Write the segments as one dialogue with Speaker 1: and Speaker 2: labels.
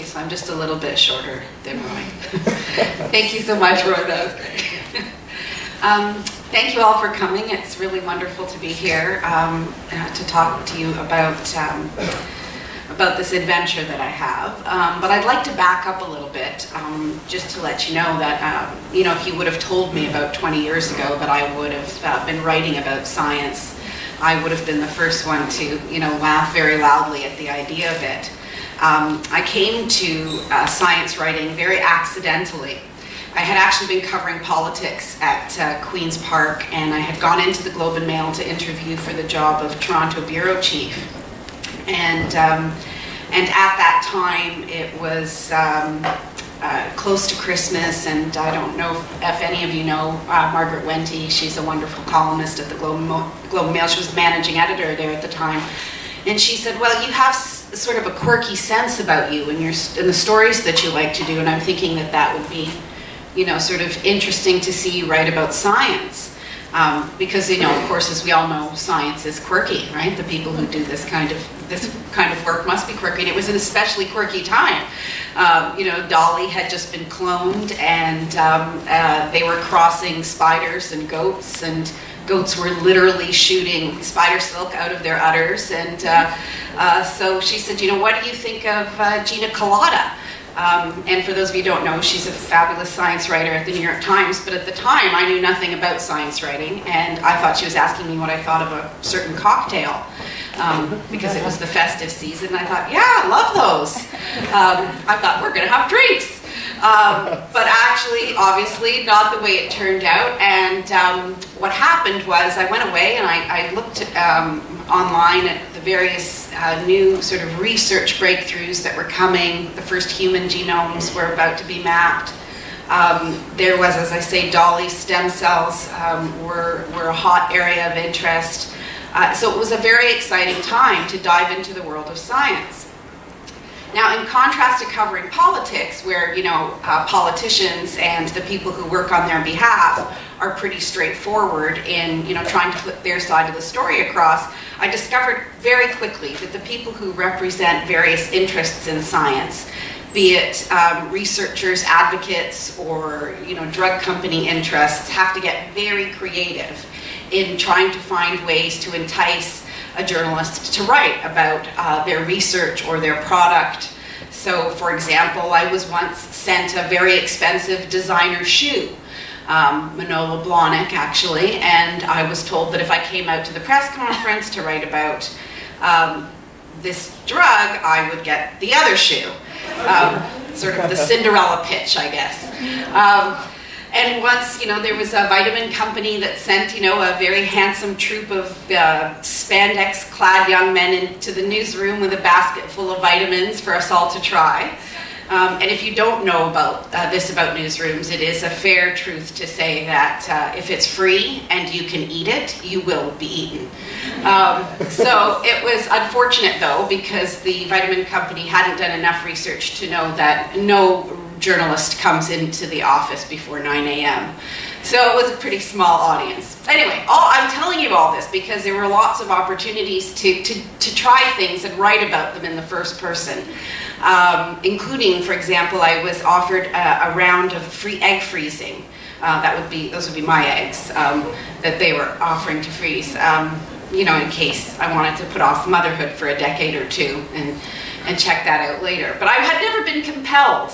Speaker 1: Okay, so I'm just a little bit shorter than Roy. Thank you so much, Roy. That was great. Thank you all for coming. It's really wonderful to be here to talk to you about this adventure that I have. But I'd like to back up a little bit, just to let you know that, you know, if you would have told me about 20 years ago that I would have been writing about science, I would have been the first one to, you know, laugh very loudly at the idea of it. I came to science writing very accidentally. I had actually been covering politics at Queen's Park, and I had gone into the Globe and Mail to interview for the job of Toronto Bureau Chief. And at that time, it was close to Christmas, and I don't know if any of you know Margaret Wente. She's a wonderful columnist at the Globe and Mail. She was the managing editor there at the time. And she said, well, you have sort of a quirky sense about you and the stories that you like to do, and I'm thinking that that would be, you know, sort of interesting to see you write about science. Because, you know, of course, as we all know, science is quirky, right? The people who do this kind of work must be quirky, and it was an especially quirky time. You know, Dolly had just been cloned, and they were crossing spiders and goats were literally shooting spider silk out of their udders. And so she said, you know, what do you think of Gina Kolata? And for those of you who don't know, she's a fabulous science writer at the New York Times, but at the time I knew nothing about science writing, and I thought she was asking me what I thought of a certain cocktail, because it was the festive season. I thought, yeah, I love those. I thought, we're going to have drinks. But actually, obviously, not the way it turned out. And what happened was I went away and I looked online at the various new sort of research breakthroughs that were coming. The first human genomes were about to be mapped. There was, as I say, Dolly's stem cells were a hot area of interest. So it was a very exciting time to dive into the world of science. Now, in contrast to covering politics, where, you know, politicians and the people who work on their behalf are pretty straightforward in, you know, trying to put their side of the story across, I discovered very quickly that the people who represent various interests in science, be it researchers, advocates, or, you know, drug company interests, have to get very creative in trying to find ways to entice a journalist to write about their research or their product. So, for example, I was once sent a very expensive designer shoe, Manolo Blahnik actually, and I was told that if I came out to the press conference to write about this drug, I would get the other shoe. Sort of the Cinderella pitch, I guess. And once, you know, there was a vitamin company that sent, you know, a very handsome troupe of spandex-clad young men into the newsroom with a basket full of vitamins for us all to try. And if you don't know about this about newsrooms, it is a fair truth to say that if it's free and you can eat it, you will be eaten. So it was unfortunate, though, because the vitamin company hadn't done enough research to know that no journalist comes into the office before 9 a.m. So it was a pretty small audience. Anyway, I'm telling you all this because there were lots of opportunities to try things and write about them in the first person. Including, for example, I was offered a round of free egg freezing. Those would be my eggs that they were offering to freeze. You know, in case I wanted to put off motherhood for a decade or two and check that out later. But I had never been compelled.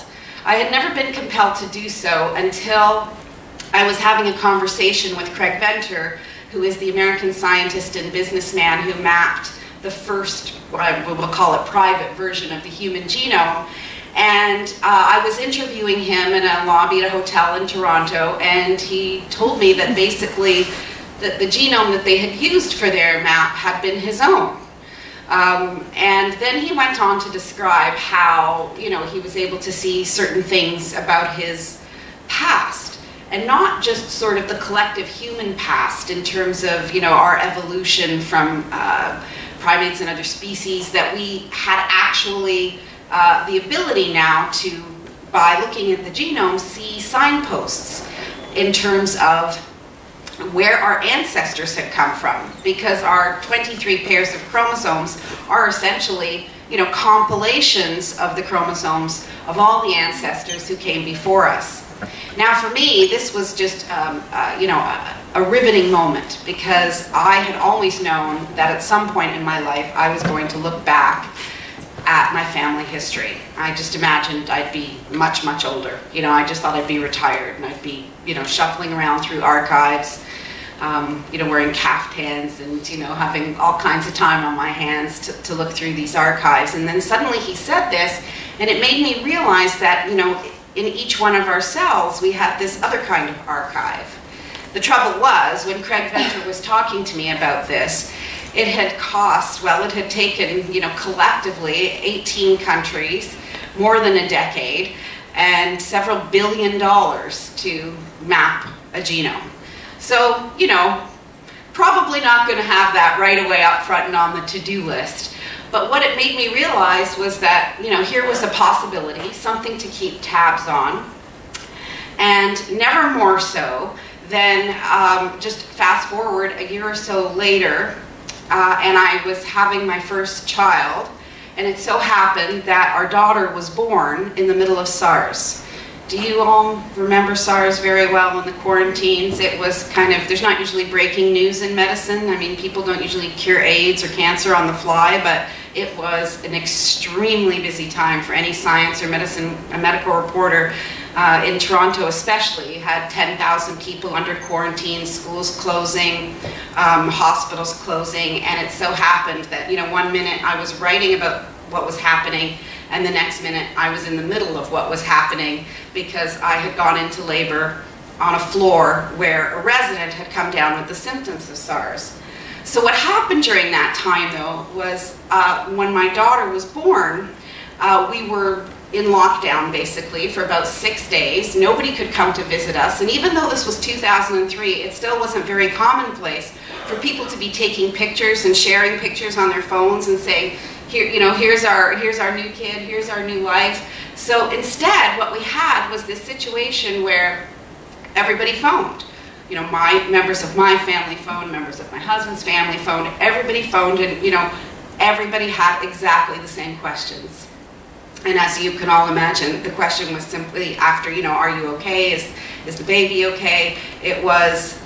Speaker 1: I had never been compelled to do so until I was having a conversation with Craig Venter, who is the American scientist and businessman who mapped the first, we'll call it private version of the human genome. And I was interviewing him in a lobby at a hotel in Toronto, and he told me that basically the genome that they had used for their map had been his own. And then he went on to describe how, you know, he was able to see certain things about his past, and not just sort of the collective human past in terms of, you know, our evolution from primates and other species, that we had actually the ability now to, by looking at the genome, see signposts in terms of where our ancestors had come from, because our 23 pairs of chromosomes are essentially compilations of the chromosomes of all the ancestors who came before us. Now for me, this was just, a riveting moment, because I had always known that at some point in my life I was going to look back at my family history. I just imagined I'd be much, much older. I just thought I'd be retired and I'd be, shuffling around through archives, wearing caftans and, having all kinds of time on my hands to look through these archives. And then suddenly he said this, and it made me realize that, in each one of our cells, we have this other kind of archive. The trouble was, when Craig Venter was talking to me about this, it had taken, collectively 18 countries, more than a decade, and several $1 billion to map a genome. So, probably not going to have that right away up front and on the to-do list. But what it made me realize was that, here was a possibility, something to keep tabs on, and never more so than just fast forward a year or so later, and I was having my first child, and it so happened that our daughter was born in the middle of SARS. Do you all remember SARS very well in the quarantines? It was there's not usually breaking news in medicine. I mean, people don't usually cure AIDS or cancer on the fly, but it was an extremely busy time for any science or medical reporter. In Toronto especially, you had 10,000 people under quarantine, schools closing, hospitals closing, and it so happened that, one minute I was writing about what was happening, and the next minute I was in the middle of what was happening, because I had gone into labor on a floor where a resident had come down with the symptoms of SARS. So what happened during that time, though, was when my daughter was born, we were in lockdown basically for about 6 days. Nobody could come to visit us, and even though this was 2003, it still wasn't very commonplace for people to be taking pictures and sharing pictures on their phones and saying, here, here's our new kid, here's our new life. So instead, what we had was this situation where everybody phoned. Members of my family phoned, members of my husband's family phoned, everybody phoned, and everybody had exactly the same questions. And as you can all imagine, the question was simply after, are you okay? Is the baby okay? It was,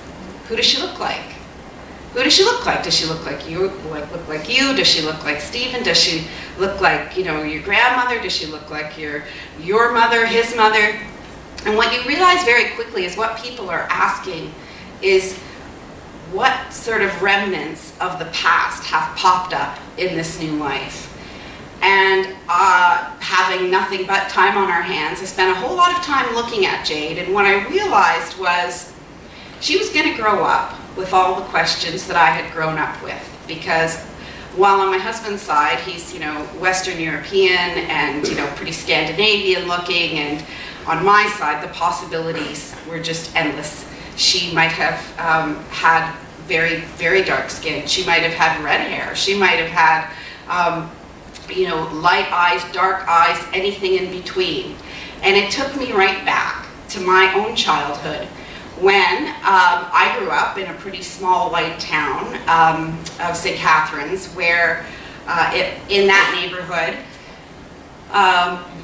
Speaker 1: who does she look like? Who does she look like? Does she look like you? Look like you? Does she look like Stephen? Does she look like, your grandmother? Does she look like your mother, his mother? And what you realize very quickly is what people are asking is what sort of remnants of the past have popped up in this new life. And having nothing but time on our hands, I spent a whole lot of time looking at Jade, and what I realized was she was going to grow up with all the questions that I had grown up with, because while on my husband's side, he's, Western European and, pretty Scandinavian looking, and on my side, the possibilities were just endless. She might have had very, very dark skin. She might have had red hair. She might have had, light eyes, dark eyes, anything in between. And it took me right back to my own childhood, when I grew up in a pretty small white town of St. Catharines, where in that neighborhood,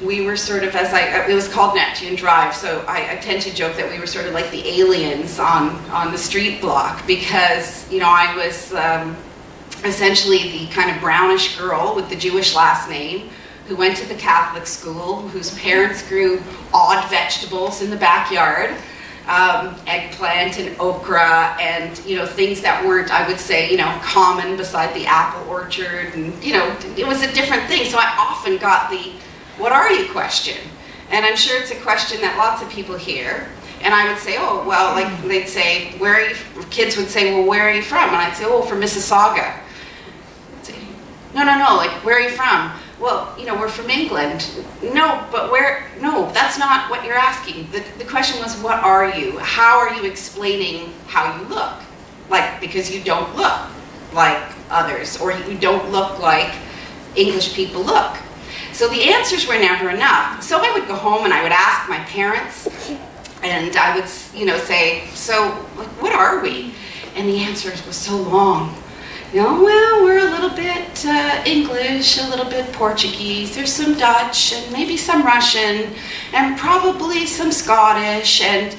Speaker 1: we were sort of, it was called Neptune Drive, so I tend to joke that we were sort of like the aliens on the street block, because, I was essentially the kind of brownish girl with the Jewish last name, who went to the Catholic school, whose parents grew odd vegetables in the backyard, eggplant and okra and, things that weren't, I would say, common beside the apple orchard, and, it was a different thing. So I often got the, what are you question? And I'm sure it's a question that lots of people hear. And I would say, oh, well, like they'd say, where are you, kids would say, well, where are you from? And I'd say, oh, from Mississauga. I'd say, no, like, where are you from? Well, we're from England. No, but where? No, that's not what you're asking. The question was, what are you? How are you explaining how you look? Like, because you don't look like others, or you don't look like English people look. So the answers were never enough. So I would go home and I would ask my parents, and I would, say, so, like, what are we? And the answers were so long. Well, we're a little little bit English, a little bit Portuguese, there's some Dutch, and maybe some Russian, and probably some Scottish, and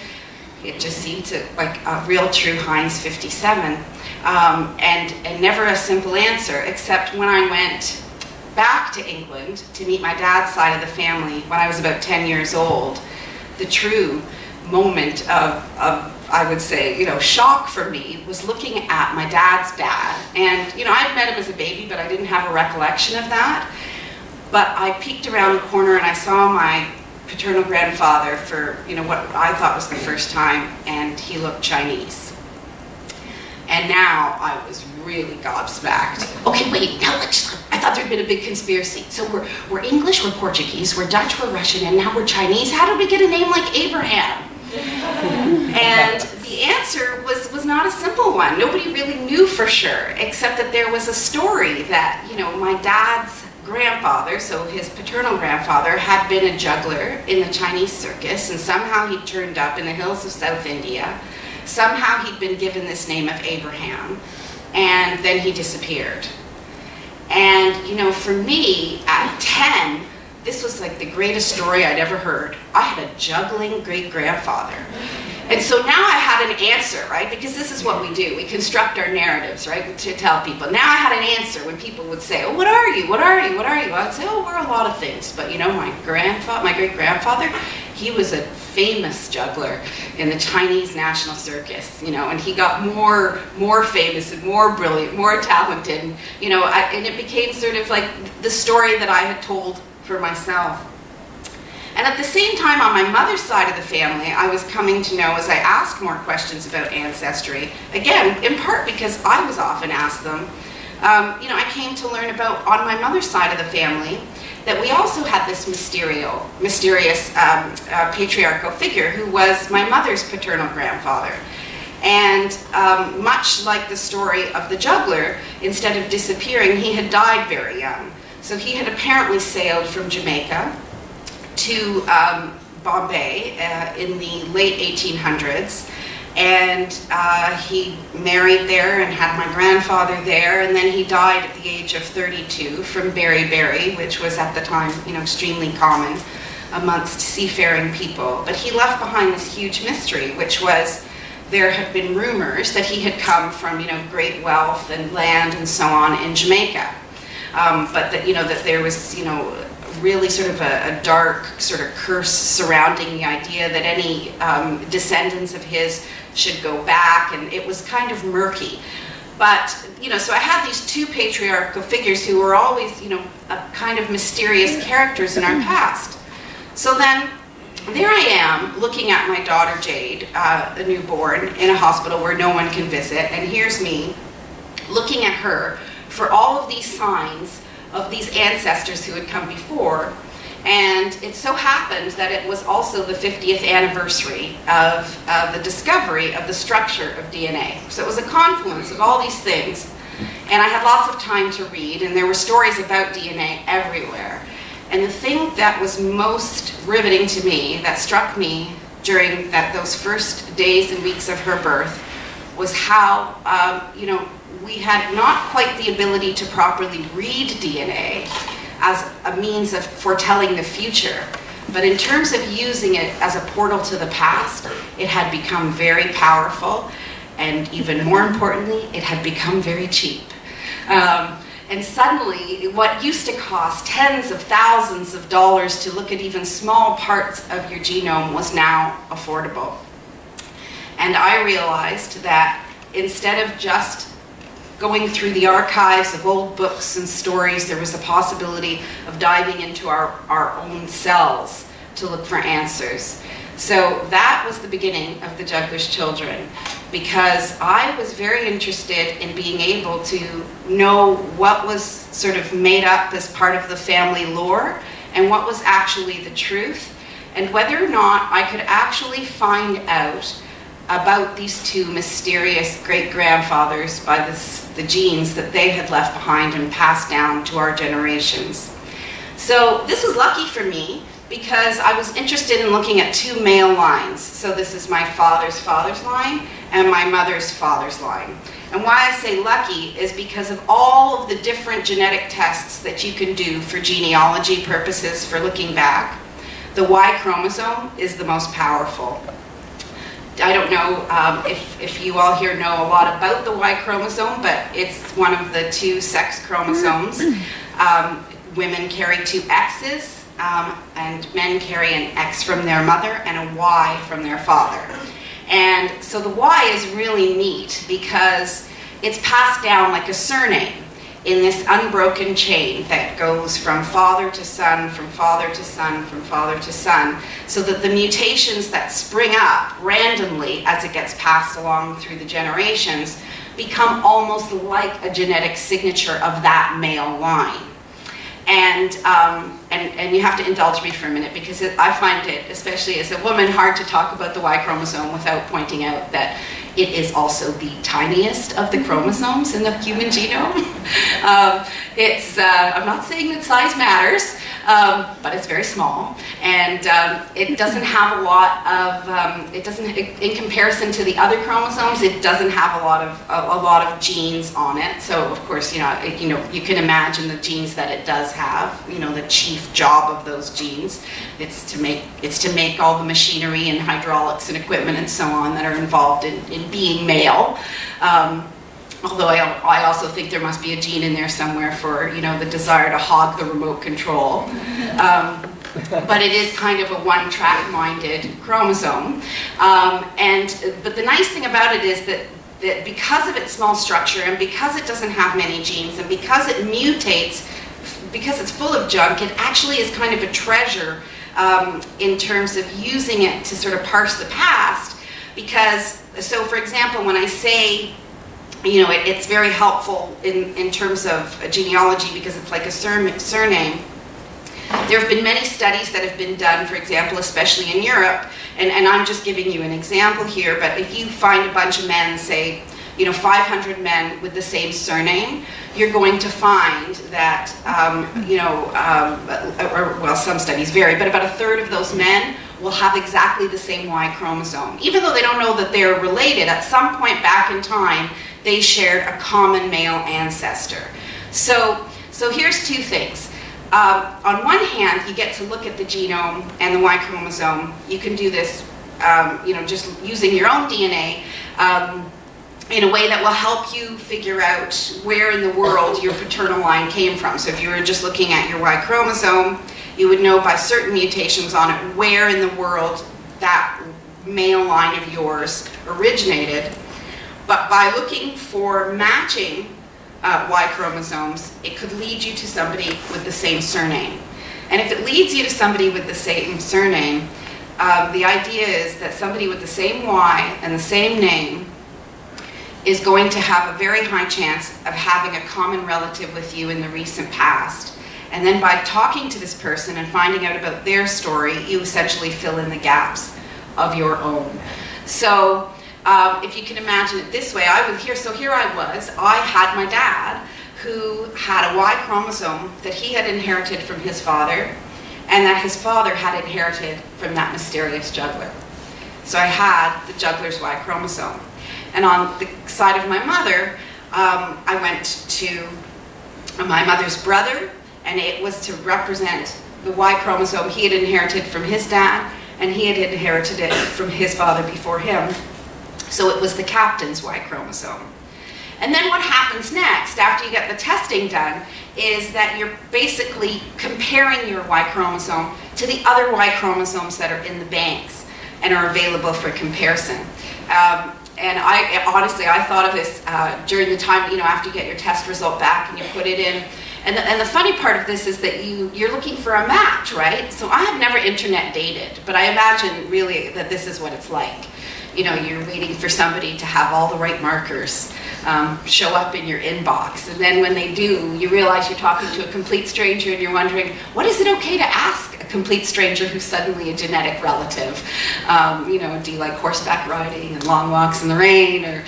Speaker 1: it just seemed to, like a real true Heinz 57. And never a simple answer, except when I went back to England to meet my dad's side of the family when I was about 10 years old. The true moment of I would say, shock for me was looking at my dad's dad. And, I'd met him as a baby, but I didn't have a recollection of that. But I peeked around the corner and I saw my paternal grandfather for, what I thought was the first time, and he looked Chinese. And now I was really gobsmacked. Okay, wait, now I thought there'd been a big conspiracy. So we're English, we're Portuguese, we're Dutch, we're Russian, and now we're Chinese. How did we get a name like Abraham? And the answer was not a simple one. Nobody really knew for sure, except that there was a story that, my dad's grandfather, so his paternal grandfather, had been a juggler in the Chinese circus, and somehow he turned up in the hills of South India. Somehow he'd been given this name of Abraham, and then he disappeared. And, for me, at 10, this was like the greatest story I'd ever heard. I had a juggling great-grandfather. And so now I had an answer, right? Because this is what we do. We construct our narratives, right, to tell people. Now I had an answer when people would say, oh, what are you? What are you? What are you? I'd say, oh, we're a lot of things. But, my great-grandfather, he was a famous juggler in the Chinese National Circus, and he got more famous and more brilliant, more talented, and it became sort of like the story that I had told for myself. And at the same time, on my mother's side of the family, I was coming to know, as I asked more questions about ancestry, again, in part because I was often asked them, I came to learn about, on my mother's side of the family, that we also had this mysterious patriarchal figure who was my mother's paternal grandfather. And much like the story of the juggler, instead of disappearing, he had died very young. So he had apparently sailed from Jamaica to Bombay in the late 1800s, and he married there and had my grandfather there, and then he died at the age of 32 from beriberi, which was at the time, extremely common amongst seafaring people. But he left behind this huge mystery, which was there had been rumors that he had come from, great wealth and land and so on in Jamaica, but that, that there was, really sort of a dark sort of curse surrounding the idea that any descendants of his should go back, and it was kind of murky. But, so I had these two patriarchal figures who were always, a kind of mysterious characters in our past. So then, there I am, looking at my daughter Jade, a newborn, in a hospital where no one can visit, and here's me looking at her for all of these signs of these ancestors who had come before. And it so happened that it was also the 50th anniversary of the discovery of the structure of DNA. So it was a confluence of all these things. And I had lots of time to read, and there were stories about DNA everywhere. And the thing that was most riveting to me, that struck me during those first days and weeks of her birth, was how, we had not quite the ability to properly read DNA as a means of foretelling the future, but in terms of using it as a portal to the past, it had become very powerful, and even more importantly, it had become very cheap. And suddenly, what used to cost tens of thousands of dollars to look at even small parts of your genome was now affordable. And I realized that instead of just going through the archives of old books and stories, there was the possibility of diving into our own cells to look for answers. So that was the beginning of the Juggler's Children, because I was very interested in being able to know what was sort of made up as part of the family lore and what was actually the truth, and whether or not I could actually find out about these two mysterious great-grandfathers by the genes that they had left behind and passed down to our generations. So this was lucky for me because I was interested in looking at two male lines. So this is my father's father's line and my mother's father's line. And why I say lucky is because of all of the different genetic tests that you can do for genealogy purposes for looking back. The Y chromosome is the most powerful. I don't know if you all here know a lot about the Y chromosome, but it's one of the 2 sex chromosomes. Women carry 2 X's, and men carry an X from their mother and a Y from their father. And so the Y is really neat because it's passed down like a surname in this unbroken chain that goes from father to son, from father to son, from father to son, so that the mutations that spring up randomly as it gets passed along through the generations become almost like a genetic signature of that male line. And you have to indulge me for a minute because I find it, especially as a woman, hard to talk about the Y chromosome without pointing out that it is also the tiniest of the chromosomes in the human genome. I'm not saying that size matters, but it's very small, and it doesn't have a lot of. In comparison to the other chromosomes, it doesn't have a lot of genes on it. So of course, you can imagine the genes that it does have. The chief job of those genes, it's to make all the machinery and hydraulics and equipment and so on that are involved in being male. Although I also think there must be a gene in there somewhere for the desire to hog the remote control. But it is kind of a one-track-minded chromosome. But the nice thing about it is that because of its small structure and because it doesn't have many genes and because it mutates, because it's full of junk, it actually is kind of a treasure in terms of using it to sort of parse the past. Because, so for example, when I say, it's very helpful in terms of a genealogy because it's like a surname. There have been many studies that have been done, for example, especially in Europe, and I'm just giving you an example here, but if you find a bunch of men, say, 500 men with the same surname, you're going to find that, well, some studies vary, but about a third of those men will have exactly the same Y chromosome. Even though they don't know that they're related, at some point back in time, they shared a common male ancestor. So here's 2 things. On one hand, you get to look at the genome and the Y chromosome. You can do this, just using your own DNA in a way that will help you figure out where in the world your paternal line came from. So if you were just looking at your Y chromosome, you would know by certain mutations on it where in the world that male line of yours originated. But by looking for matching Y chromosomes, it could lead you to somebody with the same surname. And if it leads you to somebody with the same surname, the idea is that somebody with the same Y and the same name is going to have a very high chance of having a common relative with you in the recent past. And then by talking to this person and finding out about their story, you essentially fill in the gaps of your own. So if you can imagine it this way, here I was, I had my dad who had a Y chromosome that he had inherited from his father and that his father had inherited from that mysterious juggler. So I had the juggler's Y chromosome. And on the side of my mother, I went to my mother's brother, and it was to represent the Y chromosome he had inherited from his dad, and he had inherited it from his father before him. So it was the captain's Y chromosome. And then what happens next, after you get the testing done, is that you're basically comparing your Y chromosome to the other Y chromosomes that are in the banks and are available for comparison. And honestly, I thought of this during the time, after you get your test result back and you put it in. And the funny part of this is that you're looking for a match, right? So I have never internet dated, but I imagine really that this is what it's like. You're waiting for somebody to have all the right markers show up in your inbox. And then when they do, you realize you're talking to a complete stranger and you're wondering, what is it okay to ask a complete stranger who's suddenly a genetic relative? Do you like horseback riding and long walks in the rain? Or,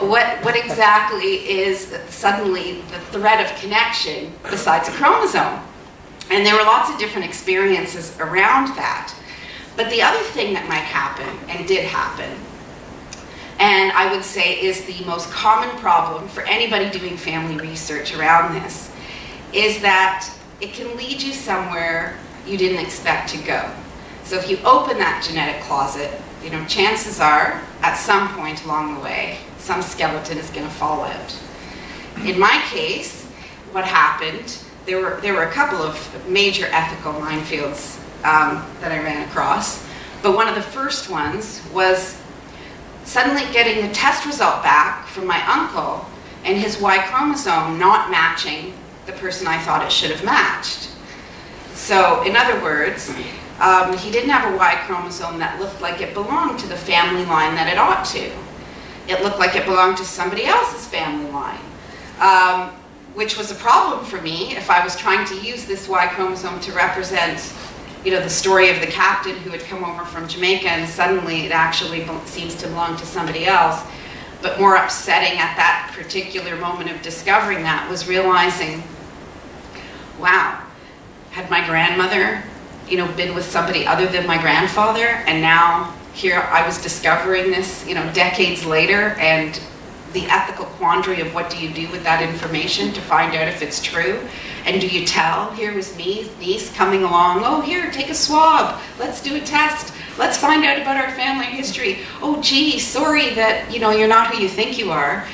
Speaker 1: what exactly is suddenly the thread of connection besides a chromosome? And there were lots of different experiences around that. But the other thing that might happen, and did happen, and I would say is the most common problem for anybody doing family research around this, is that it can lead you somewhere you didn't expect to go. So if you open that genetic closet, you know, chances are, at some point along the way, some skeleton is going to fall out. In my case, what happened, there were a couple of major ethical minefields that I ran across, but one of the first ones was suddenly getting the test result back from my uncle and his Y chromosome not matching the person I thought it should have matched. So, in other words, he didn't have a Y chromosome that looked like it belonged to the family line that it ought to. It looked like it belonged to somebody else's family line, which was a problem for me if I was trying to use this Y chromosome to represent, you know, the story of the captain who had come over from Jamaica, and suddenly it actually seems to belong to somebody else. But more upsetting at that particular moment of discovering that was realizing, wow, had my grandmother, you know, been with somebody other than my grandfather, and now here I was discovering this, you know, decades later, and the ethical quandary of what do you do with that information to find out if it's true, and do you tell, here was me, niece coming along, oh here, take a swab, let's do a test, let's find out about our family history, oh gee, sorry that, you know, you're not who you think you are.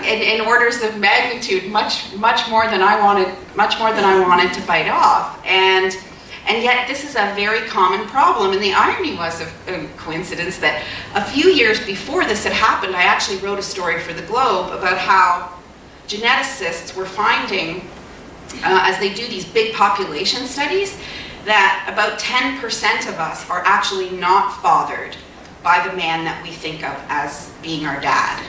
Speaker 1: In orders of magnitude, much more than I wanted to bite off, and yet this is a very common problem. And the irony was a coincidence that a few years before this had happened, I actually wrote a story for the Globe about how geneticists were finding, as they do these big population studies, that about 10% of us are actually not fathered by the man that we think of as being our dad.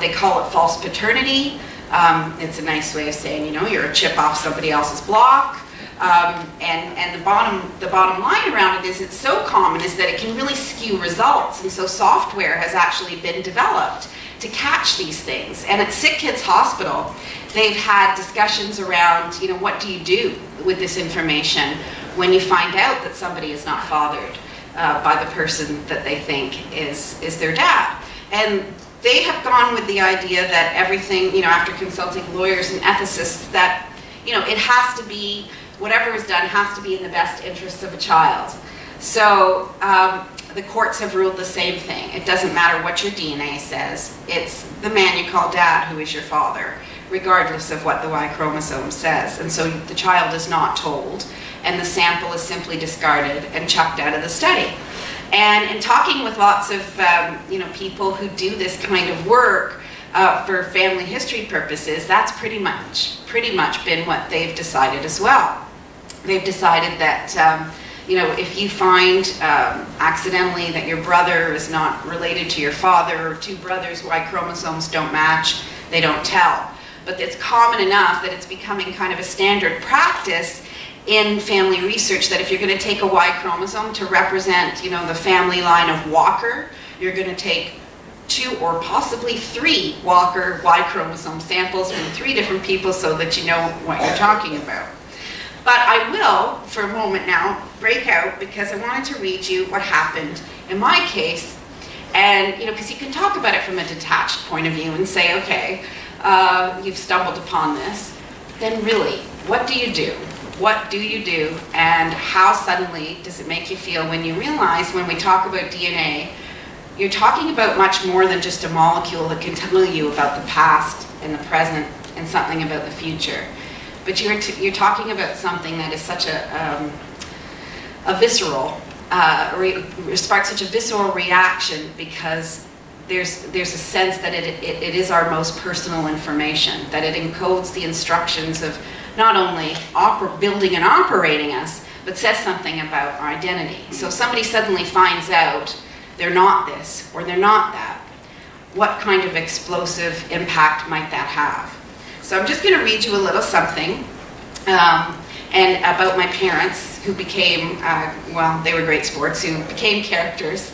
Speaker 1: They call it false paternity. It's a nice way of saying, you know, you're a chip off somebody else's block. And the bottom line around it is it's so common is that it can really skew results. And so software has actually been developed to catch these things. And at Sick Kids Hospital, they've had discussions around, you know, what do you do with this information when you find out that somebody is not fathered by the person that they think is their dad. And they have gone with the idea that everything, you know, after consulting lawyers and ethicists, that, you know, it has to be, whatever is done has to be in the best interests of a child. So the courts have ruled the same thing. It doesn't matter what your DNA says. It's the man you call dad who is your father, regardless of what the Y chromosome says. And so the child is not told, and the sample is simply discarded and chucked out of the study. And in talking with lots of you know, people who do this kind of work for family history purposes, that's pretty much been what they've decided as well. They've decided that you know, if you find accidentally that your brother is not related to your father, or two brothers' Y chromosomes don't match, they don't tell. But it's common enough that it's becoming kind of a standard practice in family research that if you're going to take a Y chromosome to represent, you know, the family line of Walker, you're going to take 2 or possibly 3 Walker Y chromosome samples from 3 different people so that you know what you're talking about. But I will, for a moment now, break out because I wanted to read you what happened in my case. And, you know, because you can talk about it from a detached point of view and say, okay, you've stumbled upon this. Then really, what do you do? What do you do, and how suddenly does it make you feel when you realize when we talk about DNA, you're talking about much more than just a molecule that can tell you about the past and the present and something about the future. But you're talking about something that is such a visceral, sparks such a visceral reaction because there's a sense that it is our most personal information, that it encodes the instructions of not only building and operating us, but says something about our identity. So if somebody suddenly finds out they're not this or they're not that, what kind of explosive impact might that have? So I'm just going to read you a little something and about my parents who became, well, they were great sports, who became characters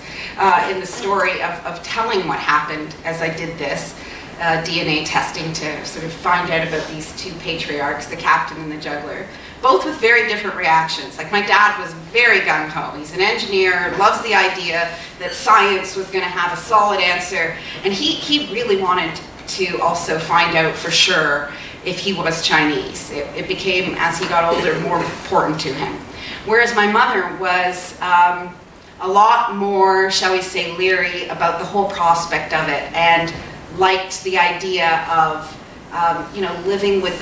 Speaker 1: in the story of telling what happened as I did this. DNA testing to sort of find out about these two patriarchs, the captain and the juggler, both with very different reactions. Like, my dad was very gung-ho. He's an engineer, loves the idea that science was going to have a solid answer, and he really wanted to also find out for sure if he was Chinese. It became, as he got older, more important to him. Whereas my mother was a lot more, shall we say, leery about the whole prospect of it, and liked the idea of living with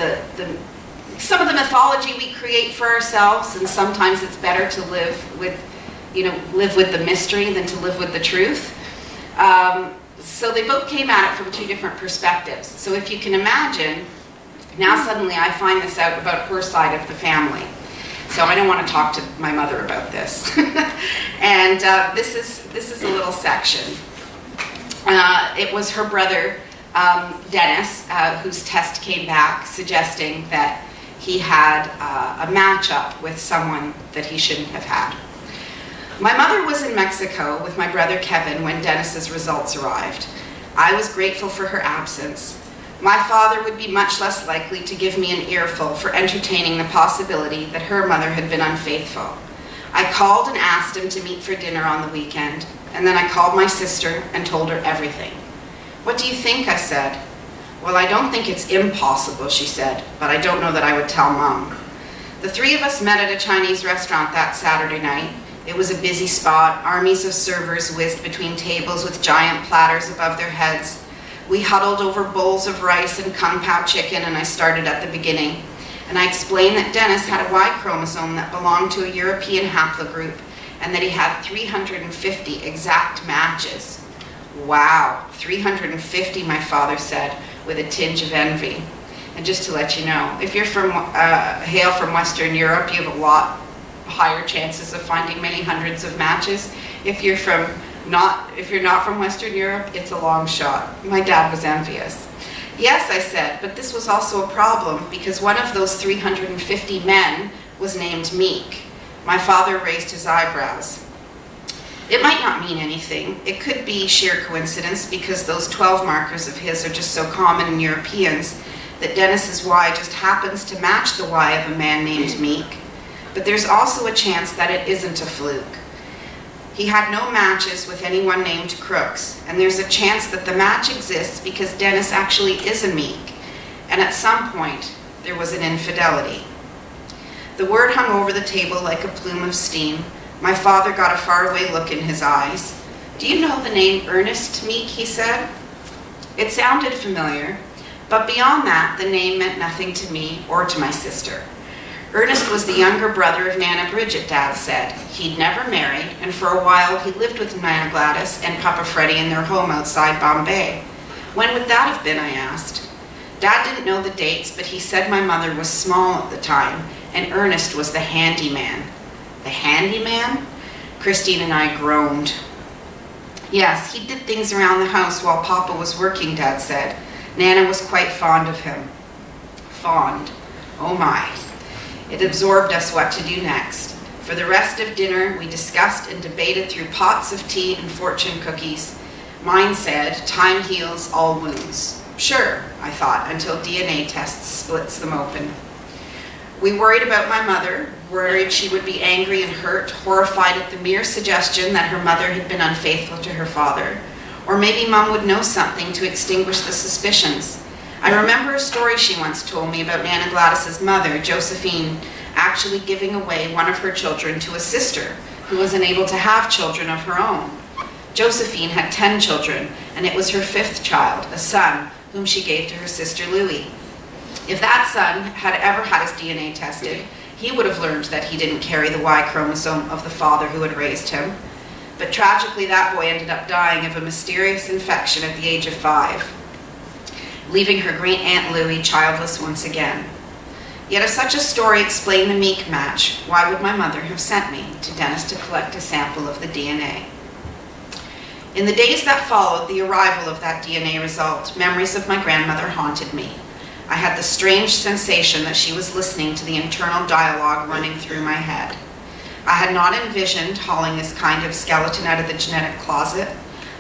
Speaker 1: some of the mythology we create for ourselves, and sometimes it's better to live with the mystery than to live with the truth. So they both came at it from two different perspectives. So if you can imagine, now suddenly I find this out about her side of the family. So I don't want to talk to my mother about this. And this is a little section. It was her brother, Dennis, whose test came back suggesting that he had a match-up with someone that he shouldn't have had. My mother was in Mexico with my brother Kevin when Dennis's results arrived. I was grateful for her absence. My father would be much less likely to give me an earful for entertaining the possibility that her mother had been unfaithful. I called and asked him to meet for dinner on the weekend, and then I called my sister and told her everything. "What do you think?" I said. "Well, I don't think it's impossible," she said, "but I don't know that I would tell Mom." The three of us met at a Chinese restaurant that Saturday night. It was a busy spot. Armies of servers whizzed between tables with giant platters above their heads. We huddled over bowls of rice and kung pao chicken, and I started at the beginning. And I explained that Dennis had a Y chromosome that belonged to a European haplogroup, and that he had 350 exact matches. "Wow, 350, my father said, with a tinge of envy. And just to let you know, if you're hail from Western Europe, you have a lot higher chances of finding many hundreds of matches. If you're not from Western Europe, it's a long shot. My dad was envious. Yes, I said, but this was also a problem because one of those 350 men was named Meek. My father raised his eyebrows. It might not mean anything. It could be sheer coincidence because those 12 markers of his are just so common in Europeans that Dennis's Y just happens to match the Y of a man named Meek. But there's also a chance that it isn't a fluke. He had no matches with anyone named Crooks, and there's a chance that the match exists because Dennis actually is a Meek, and at some point there was an infidelity. The word hung over the table like a plume of steam. My father got a faraway look in his eyes. "Do you know the name Ernest Meek?" he said. It sounded familiar, but beyond that, the name meant nothing to me or to my sister. Ernest was the younger brother of Nana Bridget, Dad said. He'd never married, and for a while he lived with Nana Gladys and Papa Freddie in their home outside Bombay. When would that have been, I asked. Dad didn't know the dates, but he said my mother was small at the time, and Ernest was the handyman. The handyman? Christine and I groaned. Yes, he did things around the house while Papa was working, Dad said. Nana was quite fond of him. Fond. Oh my. It absorbed us what to do next. For the rest of dinner, we discussed and debated through pots of tea and fortune cookies. Mine said, time heals all wounds. Sure, I thought, until DNA tests splits them open. We worried about my mother, worried she would be angry and hurt, horrified at the mere suggestion that her mother had been unfaithful to her father. Or maybe Mom would know something to extinguish the suspicions. I remember a story she once told me about Nana Gladys's mother, Josephine, actually giving away one of her children to a sister who was unable to have children of her own. Josephine had 10 children, and it was her 5th child, a son, whom she gave to her sister Louie. If that son had ever had his DNA tested, he would have learned that he didn't carry the Y chromosome of the father who had raised him. But tragically, that boy ended up dying of a mysterious infection at the age of 5. Leaving her great Aunt Louie childless once again. Yet if such a story explained the Meek match, why would my mother have sent me to Dennis to collect a sample of the DNA? In the days that followed the arrival of that DNA result, memories of my grandmother haunted me. I had the strange sensation that she was listening to the internal dialogue running through my head. I had not envisioned hauling this kind of skeleton out of the genetic closet.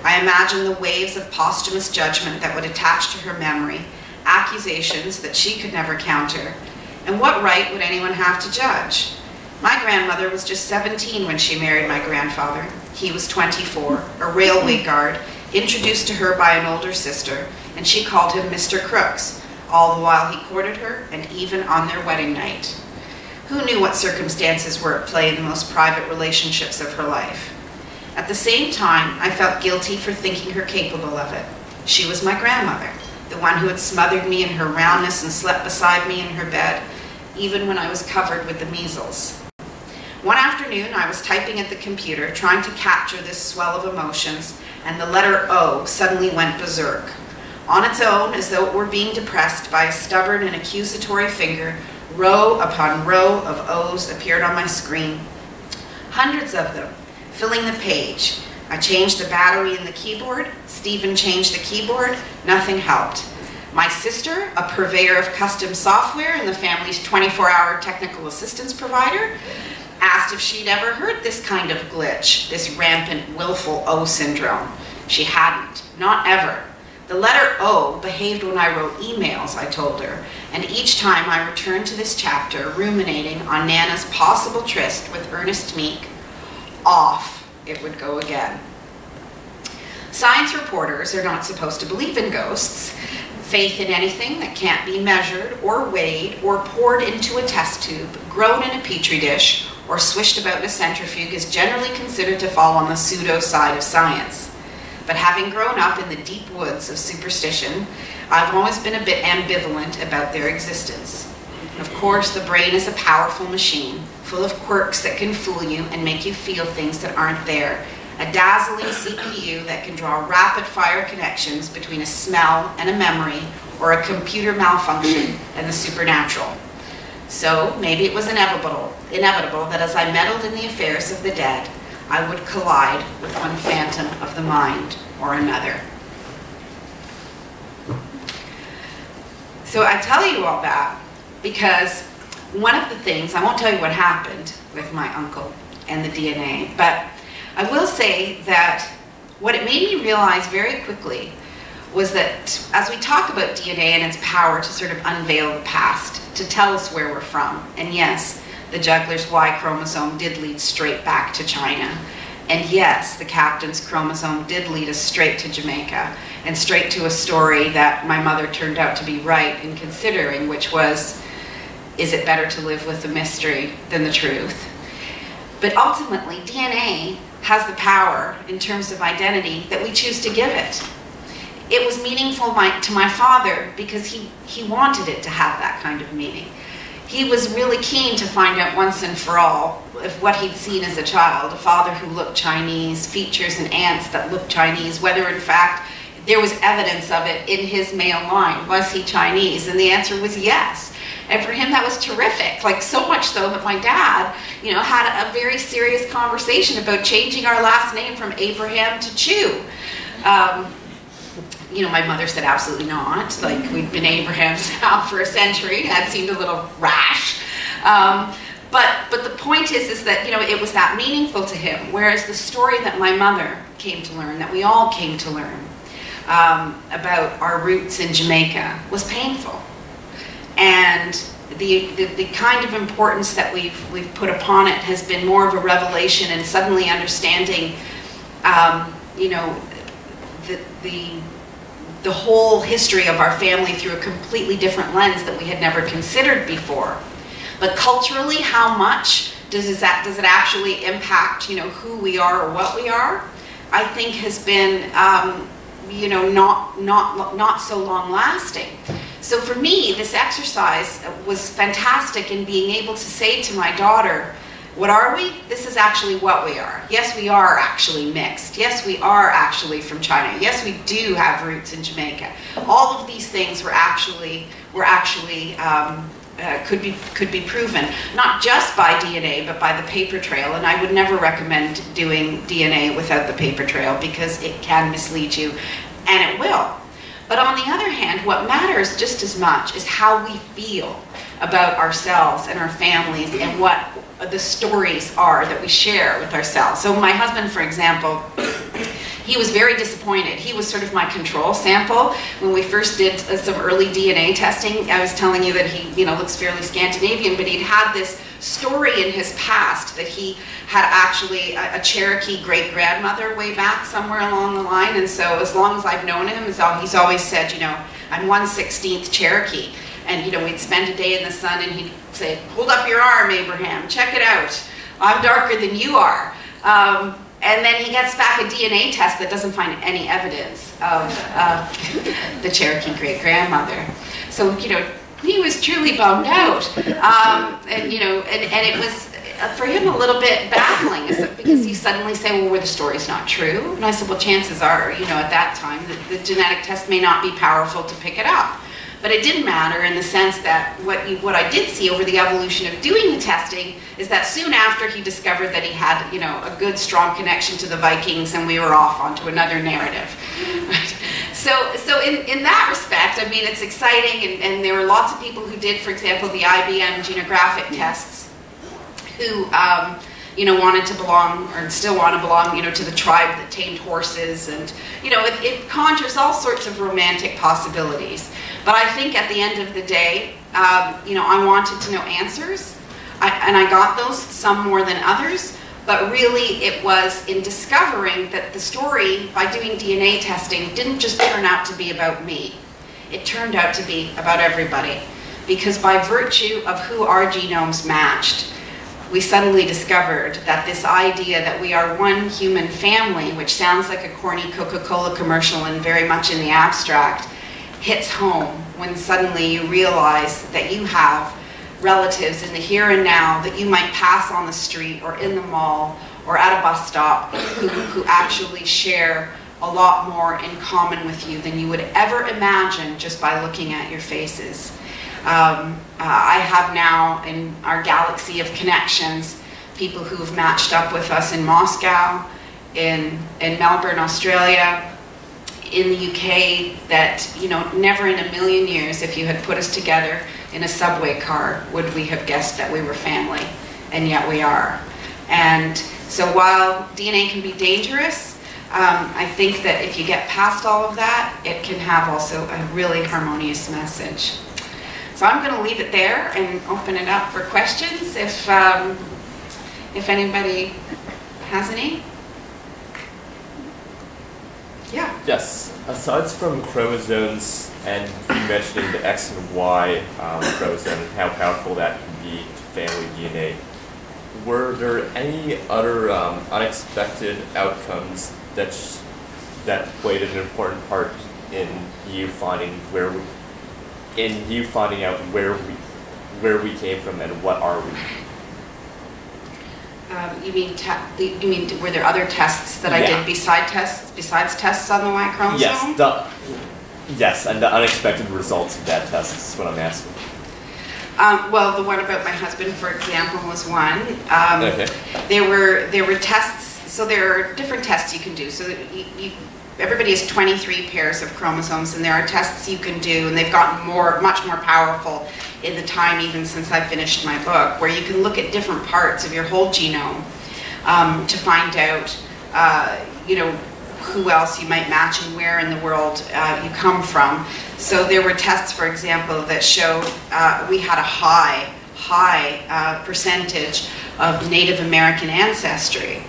Speaker 1: I imagined the waves of posthumous judgment that would attach to her memory, accusations that she could never counter. And what right would anyone have to judge? My grandmother was just 17 when she married my grandfather. He was 24, a railway guard, introduced to her by an older sister, and she called him Mr. Crooks, all the while he courted her, and even on their wedding night. Who knew what circumstances were at play in the most private relationships of her life? At the same time, I felt guilty for thinking her capable of it. She was my grandmother, the one who had smothered me in her roundness and slept beside me in her bed, even when I was covered with the measles. One afternoon, I was typing at the computer, trying to capture this swell of emotions, and the letter O suddenly went berserk. On its own, as though it were being depressed by a stubborn and accusatory finger, row upon row of O's appeared on my screen. Hundreds of them, filling the page. I changed the battery in the keyboard. Stephen changed the keyboard. Nothing helped. My sister, a purveyor of custom software and the family's 24-hour technical assistance provider, asked if she'd ever heard this kind of glitch, this rampant, willful O syndrome. She hadn't, not ever. The letter O behaved when I wrote emails, I told her, and each time I returned to this chapter, ruminating on Nana's possible tryst with Ernest Meek, off it would go again. Science reporters are not supposed to believe in ghosts. Faith in anything that can't be measured or weighed or poured into a test tube, grown in a petri dish, or swished about in a centrifuge is generally considered to fall on the pseudo side of science. But having grown up in the deep woods of superstition, I've always been a bit ambivalent about their existence. Of course, the brain is a powerful machine, full of quirks that can fool you and make you feel things that aren't there. A dazzling CPU that can draw rapid-fire connections between a smell and a memory, or a computer malfunction and the supernatural. So maybe it was inevitable that as I meddled in the affairs of the dead, I would collide with one phantom of the mind or another. So I tell you all that because one of the things, I won't tell you what happened with my uncle and the DNA, but I will say that what it made me realize very quickly was that as we talk about DNA and its power to sort of unveil the past, to tell us where we're from, and yes, the juggler's Y chromosome did lead straight back to China, and yes, the captain's chromosome did lead us straight to Jamaica, and straight to a story that my mother turned out to be right in considering, which was, is it better to live with the mystery than the truth? But ultimately, DNA has the power in terms of identity that we choose to give it. It was meaningful to my father because he wanted it to have that kind of meaning. He was really keen to find out once and for all if what he'd seen as a child, a father who looked Chinese, features and aunts that looked Chinese, whether in fact there was evidence of it in his male line. Was he Chinese? And the answer was yes. And for him, that was terrific. Like, so much so that my dad, had a very serious conversation about changing our last name from Abraham to Chu. My mother said absolutely not. Like, we'd been Abrahams now for a century. That seemed a little rash. But the point is that, it was that meaningful to him. Whereas the story that my mother came to learn, that we all came to learn about our roots in Jamaica, was painful. And the kind of importance that we've put upon it has been more of a revelation and suddenly understanding, the whole history of our family through a completely different lens that we had never considered before. But culturally, how much does it actually impact, who we are or what we are? I think has been, not so long lasting. So for me, this exercise was fantastic in being able to say to my daughter, what are we? This is actually what we are. Yes, we are actually mixed. Yes, we are actually from China. Yes, we do have roots in Jamaica. All of these things could be proven, not just by DNA, but by the paper trail. And I would never recommend doing DNA without the paper trail because it can mislead you, and it will. But on the other hand, what matters just as much is how we feel about ourselves and our families and what the stories are that we share with ourselves. So my husband, for example, he was very disappointed. He was sort of my control sample. When we first did some early DNA testing, I was telling you that he, looks fairly Scandinavian, but he'd had this story in his past that he had actually a Cherokee great-grandmother way back somewhere along the line. And so as long as I've known him, he's always said, I'm 1/16 Cherokee. And, we'd spend a day in the sun and he'd say, hold up your arm, Abraham, check it out. I'm darker than you are. And then he gets back a DNA test that doesn't find any evidence of the Cherokee great-grandmother. So, he was truly bummed out. And it was, for him, a little bit baffling, because you suddenly say, well, were the stories not true? And I said, well, chances are, at that time, the genetic test may not be powerful to pick it up. But it didn't matter, in the sense that what I did see over the evolution of doing the testing is that soon after he discovered that he had, a good, strong connection to the Vikings, and we were off onto another narrative. Right? So in that respect, I mean, it's exciting, and there were lots of people who did, for example, the IBM genographic tests, who wanted to belong, or still want to belong, to the tribe that tamed horses, and it conjures all sorts of romantic possibilities. But I think at the end of the day, I wanted to know answers, and I got those, some more than others. But really, it was in discovering that the story, by doing DNA testing, didn't just turn out to be about me. It turned out to be about everybody, because by virtue of who our genomes matched, we suddenly discovered that this idea that we are one human family, which sounds like a corny Coca-Cola commercial and very much in the abstract, hits home when suddenly you realize that you have relatives in the here and now that you might pass on the street or in the mall or at a bus stop who actually share a lot more in common with you than you would ever imagine just by looking at your faces. I have now, in our galaxy of connections, people who have matched up with us in Moscow, in Melbourne, Australia, in the UK, that, never in a million years, if you had put us together in a subway car, would we have guessed that we were family, and yet we are. And so while DNA can be dangerous, I think that if you get past all of that, it can have also a really harmonious message. So I'm going to leave it there and open it up for questions if anybody has any. Yeah.
Speaker 2: Yes. Aside from chromosomes and you mentioning the X and Y chromosome and how powerful that can be to family DNA, were there any other unexpected outcomes that played an important part in you finding out where we came from and what are we?
Speaker 1: You mean were there other tests that I did besides tests on the Y chromosome?
Speaker 2: Yes, and the unexpected results of that test is what I'm asking.
Speaker 1: Well, the one about my husband, for example, was one.
Speaker 2: Okay.
Speaker 1: There were tests. So there are different tests you can do. So everybody has 23 pairs of chromosomes, and there are tests you can do, and they've gotten much more powerful in the time even since I finished my book, where you can look at different parts of your whole genome to find out, who else you might match and where in the world you come from. So there were tests, for example, that showed we had a high percentage of Native American ancestry.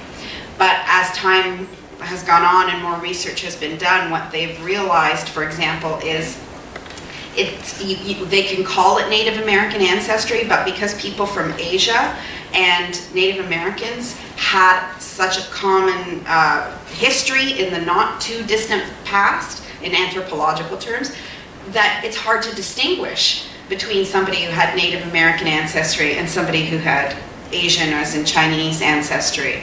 Speaker 1: But as time has gone on and more research has been done, what they've realized, for example, is they can call it Native American ancestry, but because people from Asia and Native Americans had such a common history in the not too distant past, in anthropological terms, that it's hard to distinguish between somebody who had Native American ancestry and somebody who had Asian, as in Chinese, ancestry.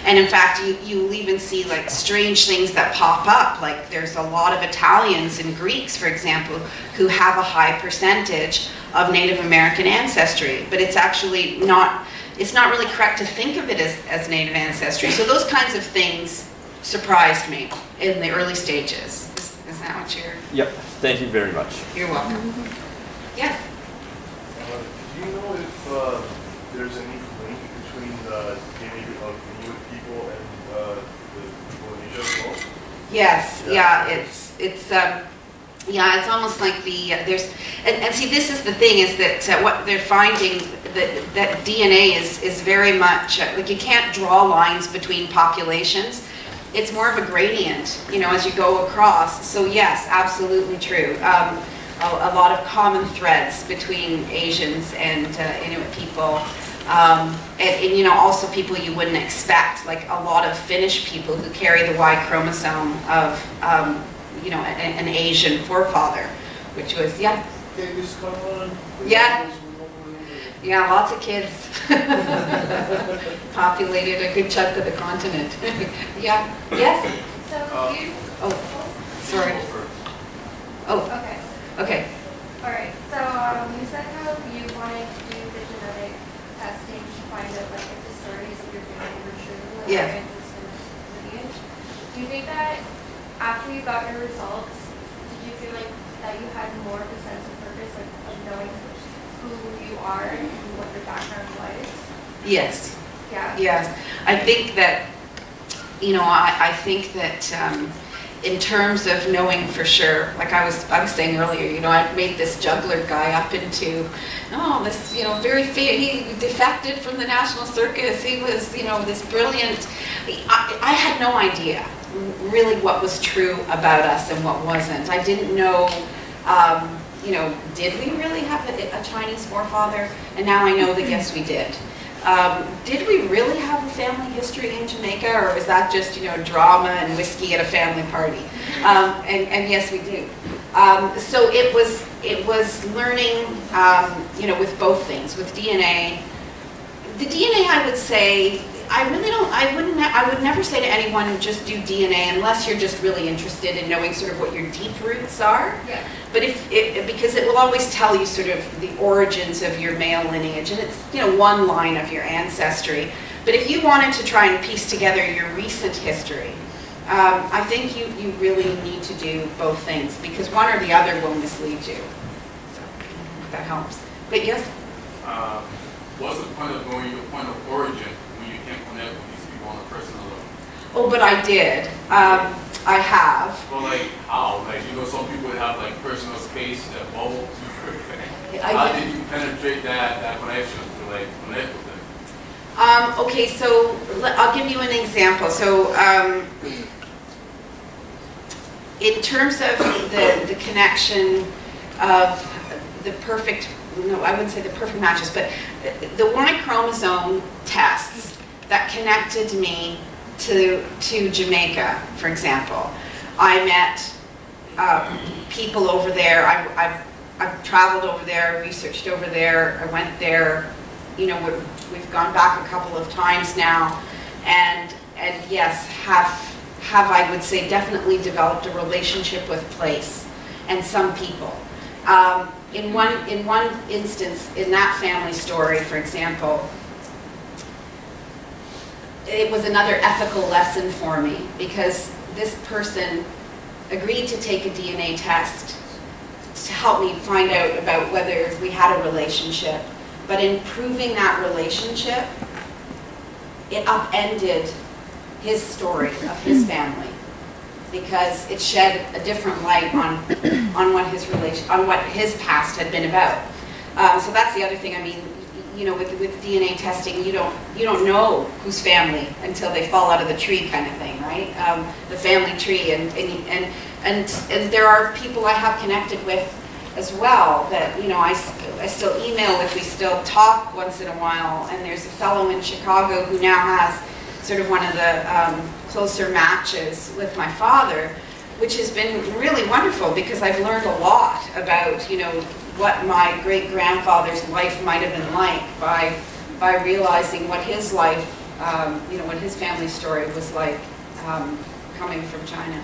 Speaker 1: And in fact, you'll even see like strange things that pop up. Like there's a lot of Italians and Greeks, for example, who have a high percentage of Native American ancestry, but it's actually not, it's not really correct to think of it as Native ancestry. So those kinds of things surprised me in the early stages. Is that what you're?
Speaker 2: Yep, thank you very much.
Speaker 1: You're welcome. Yes?
Speaker 3: Do you know if there's any link between the DNA of Inuit people and the people in Asia as well?
Speaker 1: Yes,
Speaker 3: Yeah.
Speaker 1: yeah, it's almost like there's, and see, this is the thing, is that what they're finding, that DNA is very much, like you can't draw lines between populations. It's more of a gradient, you know, as you go across. So yes, absolutely true. A lot of common threads between Asians and Inuit people. And, you know, also people you wouldn't expect, like a lot of Finnish people who carry the Y chromosome of, you know, an Asian forefather, which was, yeah. Yeah. Yeah, lots of kids. Populated a good chunk of the continent. Yeah. Yes?
Speaker 4: So you...
Speaker 1: Oh, sorry. Oh,
Speaker 4: Okay.
Speaker 1: okay.
Speaker 4: All right. So you said how you wanted to do the genetic testing to find out like if the stories of your family were true, like
Speaker 1: Yeah.
Speaker 4: your ancestors' lineage. Do you think that after you got your results, did you feel like that you had more of a sense of purpose, like of knowing who you are and what your background was?
Speaker 1: Yes.
Speaker 4: Yeah.
Speaker 1: Yes. I think that, you know, I think that in terms of knowing for sure, like I was saying earlier, you know, I made this juggler guy up into, oh, this, you know, he defected from the National Circus. He was, you know, this brilliant. I had no idea really what was true about us and what wasn't. I didn't know, you know, did we really have a Chinese forefather? And now I know that yes, we did. Did we really have a family history in Jamaica, or was that just, you know, drama and whiskey at a family party? And yes, we do. So it was learning, you know, with both things, with DNA. The DNA, I would say, I would never say to anyone just do DNA unless you're just really interested in knowing sort of what your deep roots are.
Speaker 4: Yeah.
Speaker 1: But because it will always tell you sort of the origins of your male lineage, and it's, you know, one line of your ancestry. But if you wanted to try and piece together your recent history, I think you really need to do both things, because one or the other will mislead you. So if that helps. But yes.
Speaker 5: What's the point of knowing your point of origin when you can't connect with these people on a personal level?
Speaker 1: Oh, but I did. I have.
Speaker 5: Well, like how? Like, you know, some people have like personal space, that bubble.
Speaker 1: I
Speaker 5: How did you penetrate that connection to like connect with them?
Speaker 1: Okay, so I'll give you an example. So in terms of the connection of the perfect, no, I wouldn't say the perfect matches, but the Y chromosome tests that connected me to Jamaica, for example. I met people over there. I've traveled over there, researched over there. I went there. You know, we've gone back a couple of times now, and yes, have I would say definitely developed a relationship with place and some people. In one instance, in that family story, for example, it was another ethical lesson for me, because this person agreed to take a DNA test to help me find out about whether we had a relationship. But in proving that relationship, it upended his story of his family, because it shed a different light on what his past had been about. So that's the other thing. I mean, you know, with DNA testing, you don't know whose family until they fall out of the tree, kind of thing, right? The family tree, and there are people I have connected with as well that, you know, I still email with, we still talk once in a while, and there's a fellow in Chicago who now has sort of one of the closer matches with my father, which has been really wonderful, because I've learned a lot about, you know, what my great-grandfather's life might have been like by realizing what his life, you know, what his family story was like coming from China.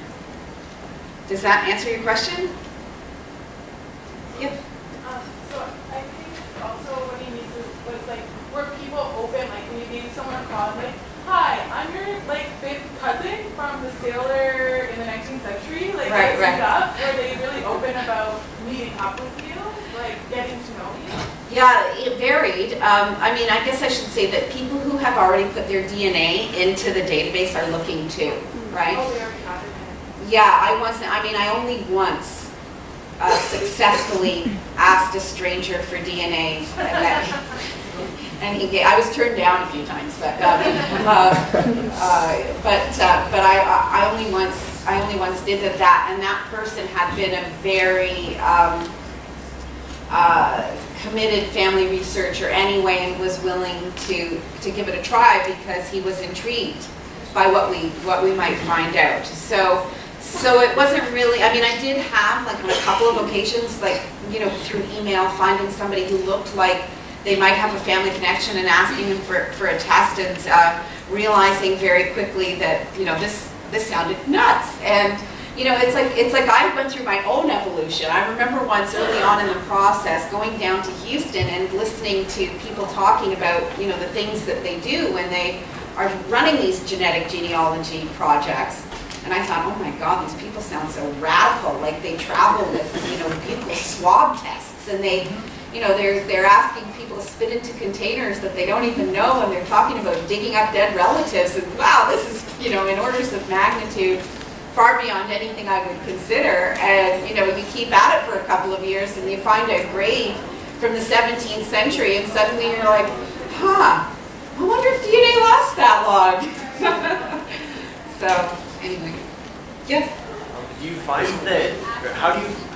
Speaker 1: Does that answer your question? Yep.
Speaker 6: So I think also what he needs was like, were people open, like when you gave someone a call, like, hi, I'm your like big cousin from the sailor in the 19th century, like
Speaker 1: Right.
Speaker 6: up, were they really open about meeting up with you, like getting to know you?
Speaker 1: Yeah, it varied. I mean, I guess I should say that people who have already put their DNA into the database are looking too, right?
Speaker 6: Oh, we already got it.
Speaker 1: Yeah, I only once successfully asked a stranger for DNA, and he gave, I was turned down a few times, but I only once did that, and that person had been a very committed family researcher anyway, and was willing to give it a try because he was intrigued by what we might find out. So it wasn't really, I mean, I did have, like, on a couple of occasions, like, you know, through email, finding somebody who looked like they might have a family connection and asking them for a test, and realizing very quickly that, you know, this sounded nuts. And, you know, it's like I went through my own evolution. I remember once early on in the process going down to Houston and listening to people talking about, you know, the things that they do when they are running these genetic genealogy projects. And I thought, oh my God, these people sound so radical. Like, they travel with, you know, people swab tests, and they, you know, they're asking people to spit into containers that they don't even know, and they're talking about digging up dead relatives. And wow, this is, you know, in orders of magnitude far beyond anything I would consider. And, you know, you keep at it for a couple of years, and you find a grave from the 17th century, and suddenly you're like, huh, I wonder if DNA lasts that long. So. Anyway, yes?
Speaker 7: Do you find that,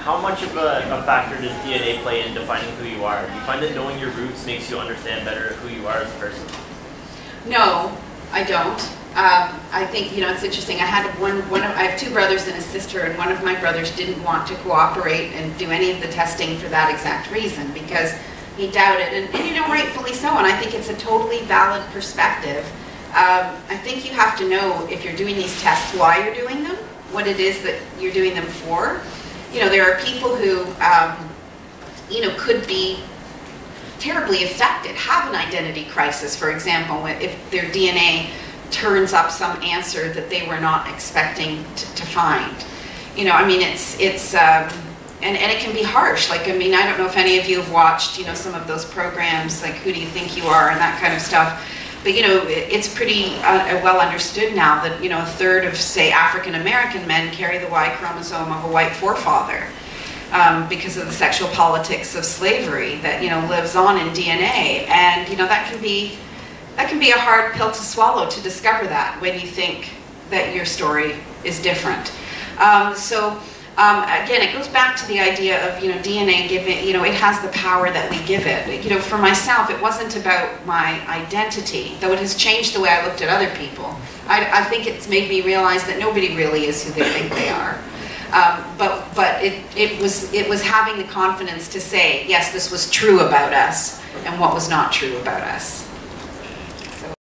Speaker 7: how much of a factor does DNA play in defining who you are? Do you find that knowing your roots makes you understand better who you are as a person?
Speaker 1: No, I don't. I think, you know, it's interesting. I have two brothers and a sister, and one of my brothers didn't want to cooperate and do any of the testing for that exact reason, because he doubted, and you know, rightfully so, and I think it's a totally valid perspective. I think you have to know, if you're doing these tests, why you're doing them, what it is that you're doing them for. You know, there are people who, you know, could be terribly affected, have an identity crisis, for example, if their DNA turns up some answer that they were not expecting to find. You know, I mean, and it can be harsh. Like, I mean, I don't know if any of you have watched, you know, some of those programs, like Who Do You Think You Are, and that kind of stuff. But, you know, it's pretty well understood now that, you know, a third of, say, African-American men carry the Y chromosome of a white forefather because of the sexual politics of slavery that, you know, lives on in DNA. And, you know, that can be a hard pill to swallow, to discover that when you think that your story is different. Again, it goes back to the idea of, you know, DNA giving, you know, it has the power that we give it. You know, for myself, it wasn't about my identity, though it has changed the way I looked at other people. I think it's made me realize that nobody really is who they think they are. But it was having the confidence to say, yes, this was true about us, and what was not true about us.